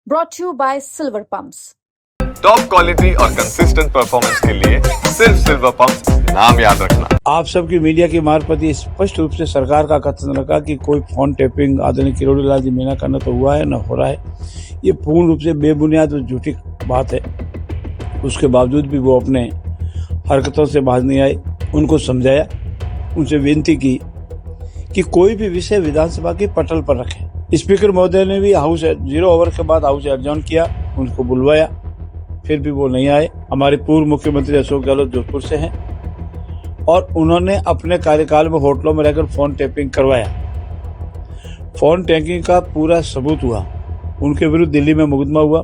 brought to you by Silver Pumps. Top quality और consistent performance के लिए सिर्फ सिल्वर पंप्स, नाम याद रखना। आप सबकी मीडिया की मार्फत ये स्पष्ट रूप से सरकार का कथन रखा कि कोई फोन टैपिंग आदरणीय किरोड़ी लाल जी मीणा का न तो हुआ है न हो रहा है। ये पूर्ण रूप से बेबुनियाद और झूठी बात है। उसके बावजूद भी वो अपने हरकतों से बाज नहीं आए। उनको समझाया, उनसे विनती की कि कोई भी विषय विधानसभा की पटल पर रखें। स्पीकर महोदय ने भी हाउस 0 ओवर के बाद हाउस एडजॉर्न किया, उनको बुलवाया, फिर भी वो नहीं आए। हमारे पूर्व मुख्यमंत्री अशोक गहलोत जोधपुर से हैं और उन्होंने अपने कार्यकाल में होटलों में रहकर फोन टैपिंग करवाया। फोन टैपिंग का पूरा सबूत हुआ। उनके विरुद्ध दिल्ली में मुकदमा हुआ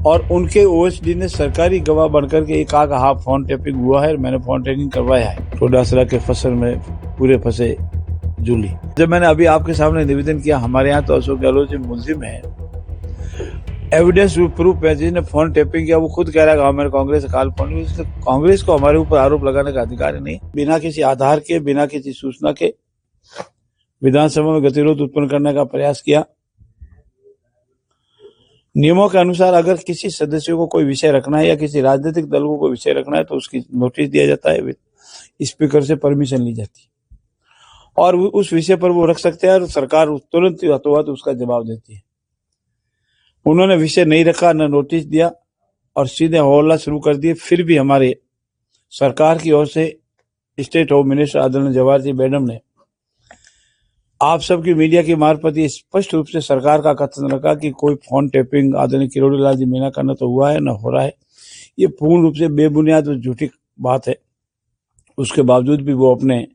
और उनके ओएसडी ने सरकारी गवाह बनकर के कहा हाँ फोन टैपिंग हुआ है, मैंने फोन टैपिंग करवाया है। टोडासरा के फसल में पूरे फंसे जूली। जब मैंने अभी आपके सामने निवेदन किया, हमारे यहाँ तो अशोक गहलोत जी मुलजिम है, एविडेंस प्रूफ है। जिसने फोन टैपिंग किया वो खुद कह रहा है मेरे कांग्रेस काल फोन। कांग्रेस को हमारे ऊपर आरोप लगाने का अधिकार नहीं। बिना किसी आधार के, बिना किसी सूचना के विधानसभा में गतिरोध उत्पन्न करने का प्रयास किया। नियमों के अनुसार अगर किसी सदस्य को कोई विषय रखना है या किसी राजनीतिक दल को कोई विषय रखना है तो उसकी नोटिस दिया जाता है, स्पीकर से परमिशन ली जाती है और उस विषय पर वो रख सकते हैं और सरकार तुरंत हाथों उसका जवाब देती है। उन्होंने विषय नहीं रखा, न नोटिस दिया और सीधे हौला शुरू कर दिए। फिर भी हमारे सरकार की ओर से स्टेट होम मिनिस्टर आदरणीय जवाहर जी मैडम ने आप सबकी मीडिया की मार्फत ये स्पष्ट रूप से सरकार का कथन रखा कि कोई फोन टैपिंग आदरणीय किरोड़ी लाल जी मीणा का न तो हुआ है न हो रहा है। ये पूर्ण रूप से बेबुनियाद और झूठी बात है। उसके बावजूद भी वो अपने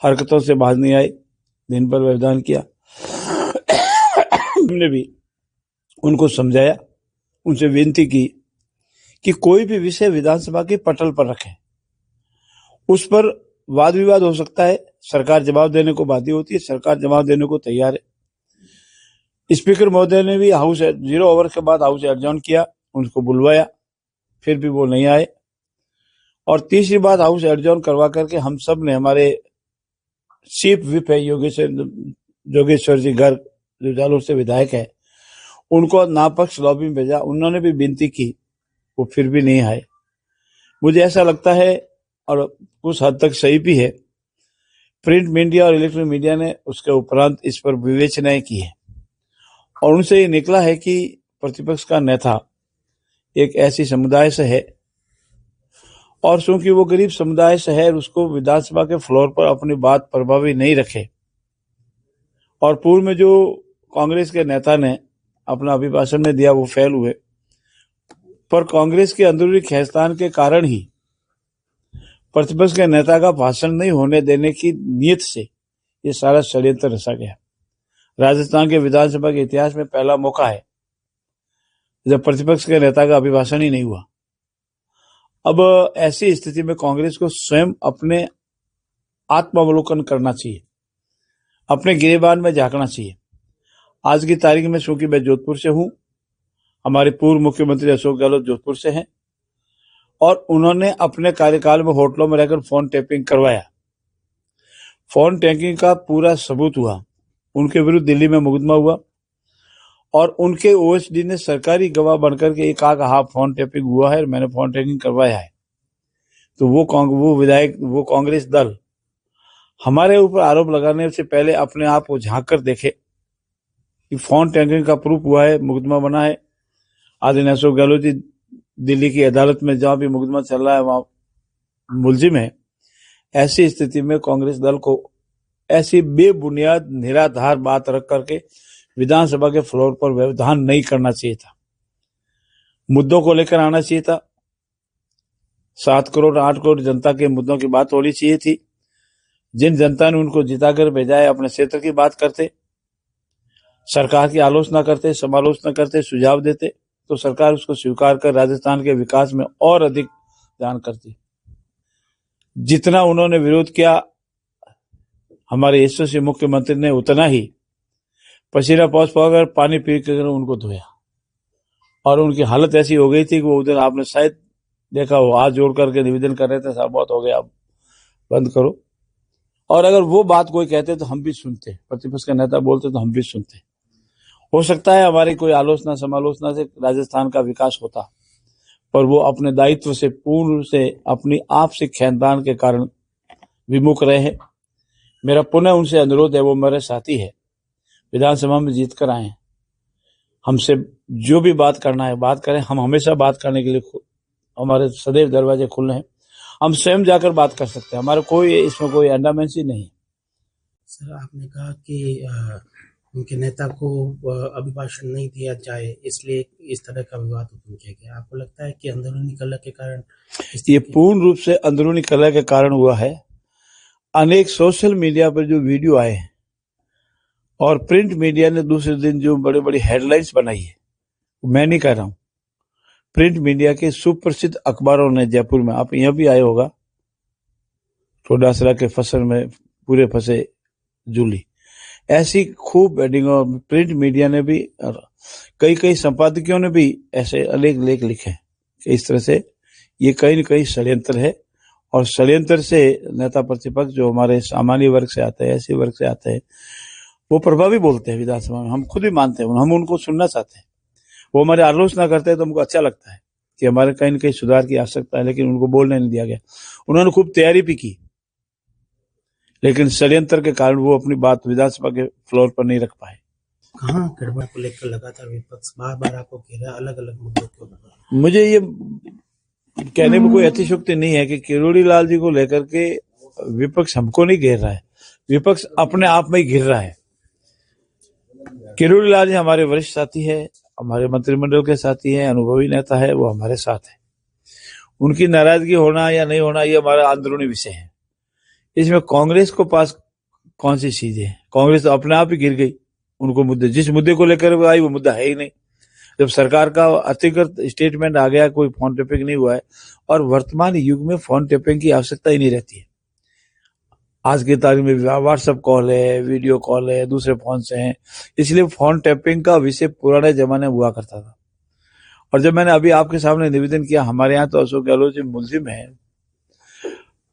हरकतों से बाज नहीं आए। दिन पर व्यवधान किया। हमने भी उनको समझाया, उनसे विनती की कि कोई भी विषय विधानसभा की पटल पर रखें। उस पर वाद विवाद हो सकता है, सरकार जवाब देने को बाध्य होती है, सरकार जवाब देने को तैयार है। स्पीकर महोदय ने भी हाउस 0 ओवर के बाद हाउस एडजॉर्न किया, उनको बुलवाया, फिर भी वो नहीं आए और तीसरी बात हाउस एडजॉर्न करवा करके हम सब ने, हमारे चीफ विप है योगेश्वर जी गर्ग जो जालोर से विधायक है, उनको नापक्ष लॉबी में भेजा। उन्होंने भी विनती की, वो फिर भी नहीं आए। मुझे ऐसा लगता है और कुछ हद तक सही भी है, प्रिंट मीडिया और इलेक्ट्रॉनिक मीडिया ने उसके उपरांत इस पर विवेचनाएं की है और उनसे ये निकला है कि प्रतिपक्ष का नेता एक ऐसी समुदाय से है और चूंकि वो गरीब समुदाय से है, उसको विधानसभा के फ्लोर पर अपनी बात प्रभावी नहीं रखे। और पूर्व में जो कांग्रेस के नेता ने अपना अभिभाषण में दिया वो फेल हुए, पर कांग्रेस के अंदरूनी खींचतान के कारण ही प्रतिपक्ष के नेता का भाषण नहीं होने देने की नीयत से ये सारा षड्यंत्र रचा गया। राजस्थान के विधानसभा के इतिहास में पहला मौका है जब प्रतिपक्ष के नेता का अभिभाषण ही नहीं हुआ। अब ऐसी स्थिति में कांग्रेस को स्वयं अपने आत्मावलोकन करना चाहिए, अपने गिरेबान में झांकना चाहिए। आज की तारीख में चूंकि मैं जोधपुर से हूं, हमारे पूर्व मुख्यमंत्री अशोक गहलोत जोधपुर से हैं और उन्होंने अपने कार्यकाल में होटलों में रहकर फोन टैपिंग करवाया। फोन टैपिंग का पूरा सबूत हुआ। उनके विरुद्ध दिल्ली में मुकदमा हुआ और उनके ओएसडी ने सरकारी गवाह बनकर के कहा हाँ फोन टैपिंग हुआ है, मैंने फोन टैपिंग करवाया है। तो वो विधायक, वो कांग्रेस दल हमारे ऊपर आरोप लगाने से पहले अपने आप को झांक कर देखे कि फोन टैपिंग का प्रूफ हुआ है, मुकदमा बना है। आदरणीय अशोक गहलोत जी दिल्ली की अदालत में जहां भी मुकदमा चल रहा है वहां मुलजिम है। ऐसी स्थिति में कांग्रेस दल को ऐसी बेबुनियाद निराधार बात रख करके विधानसभा के फ्लोर पर व्यवधान नहीं करना चाहिए था। मुद्दों को लेकर आना चाहिए था। 7 करोड़ 8 करोड़ जनता के मुद्दों की बात होनी चाहिए थी। जिन जनता ने उनको जिताकर भेजा है, अपने क्षेत्र की बात करते, सरकार की आलोचना करते, समालोचना करते, सुझाव देते, तो सरकार उसको स्वीकार कर राजस्थान के विकास में और अधिक ध्यान करती। जितना उन्होंने विरोध किया हमारे यशस्वी मुख्यमंत्री ने उतना ही पसीना पहुंच पाकर पानी पी कर उनको धोया और उनकी हालत ऐसी हो गई थी कि वो उधर आपने शायद देखा हो, हाथ जोड़ करके निवेदन कर रहे थे, साहब बहुत हो गया, अब बंद करो। और अगर वो बात कोई कहते तो हम भी सुनते, प्रतिपक्ष के नेता बोलते तो हम भी सुनते। हो सकता है हमारी कोई आलोचना समालोचना से राजस्थान का विकास होता, पर वो अपने दायित्व से पूर्ण रूप से अपनी आपसी खानदान के कारण विमुख रहे हैं। मेरा पुनः उनसे अनुरोध है, वो मेरे साथी है, विधानसभा में जीत कर आए, हमसे जो भी बात करना है बात करें। हम हमेशा बात करने के लिए हमारे सदैव दरवाजे खुले हैं। हम स्वयं जाकर बात कर सकते हैं, हमारा कोई इसमें कोई अंडामेंसी नहीं है। सर, आपने कहा कि उनके नेता को अभिभाषण नहीं दिया जाए, इसलिए इस तरह का विवाद उत्पन्न किया गया। आपको लगता है कि अंदरूनी कलह के कारण ये पूर्ण रूप से अंदरूनी कलह के कारण हुआ है। अनेक सोशल मीडिया पर जो वीडियो आए हैं और प्रिंट मीडिया ने दूसरे दिन जो बड़े बड़ी हेडलाइंस बनाई है, मैं नहीं कह रहा हूं, प्रिंट मीडिया के सुप्रसिद्ध अखबारों ने जयपुर में, आप यहां भी आए होगा, टोडासरा के फसल में पूरे फंसे जूली, ऐसी खूब हेडिंग, और प्रिंट मीडिया ने भी, कई संपादकियों ने भी ऐसे अनेक लेख लिखे हैं कि इस तरह से ये कहीं न कहीं षड्यंत्र है। और षड्यंत्र से नेता प्रतिपक्ष जो हमारे सामान्य वर्ग से आते हैं, ऐसे वर्ग से आते हैं, वो प्रभावी बोलते हैं विधानसभा में, हम खुद भी मानते हैं, हम उनको सुनना चाहते हैं। वो हमारे आलोचना करते हैं तो हमको अच्छा लगता है कि हमारे कहीं न कहीं सुधार की आवश्यकता है, लेकिन उनको बोलने नहीं दिया गया। उन्होंने खूब तैयारी भी की, लेकिन षड्यंत्र के कारण वो अपनी बात विधानसभा के फ्लोर पर नहीं रख पाए। कहाँ गड़बड़ को लेकर लगातार विपक्ष बार-बार आपको घेरा, अलग-अलग मुद्दों के ऊपर? मुझे ये कहने में कोई अतिशयोक्ति नहीं है कि किरोड़ी लाल जी को लेकर के विपक्ष हमको नहीं घेर रहा है, विपक्ष अपने आप में ही घिर रहा है। किरोड़ी लाल जी हमारे वरिष्ठ साथी है, हमारे मंत्रिमंडल के साथी हैं, अनुभवी नेता है, वो हमारे साथ है। उनकी नाराजगी होना या नहीं होना ये हमारा अंदरूनी विषय है। इसमें कांग्रेस को पास कौन सी चीज है? कांग्रेस तो अपने आप ही गिर गई। उनको मुद्दे, जिस मुद्दे को लेकर वो आई वो मुद्दा है ही नहीं। जब सरकार का अधिकृत स्टेटमेंट आ गया, कोई फोन टैपिंग नहीं हुआ है, और वर्तमान युग में फोन टैपिंग की आवश्यकता ही नहीं रहती है। आज की तारीख में व्हाट्सएप कॉल है, वीडियो कॉल है, दूसरे फोन से हैं, इसलिए फोन टैपिंग का विषय पुराने जमाने में हुआ करता था। और जब मैंने अभी आपके सामने निवेदन किया, हमारे यहाँ तो अशोक गहलोत जी मुलजिम है,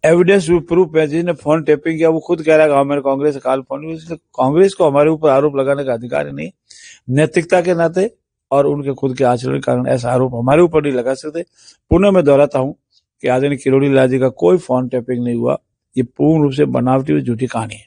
एविडेंस प्रूफ है, जिसने फोन टैपिंग किया वो खुद कह रहा है मेरे कांग्रेस से काल फोन। कांग्रेस को हमारे ऊपर आरोप लगाने का अधिकार ही नहीं, नैतिकता के नाते और उनके खुद के आचरण के कारण ऐसा आरोप हमारे ऊपर नहीं लगा सकते। पुनः मैं दोहराता हूं कि आदरणीय किरोड़ी लाल जी का कोई फोन टैपिंग नहीं हुआ, ये पूर्ण रूप से बनावटी और झूठी कहानी है।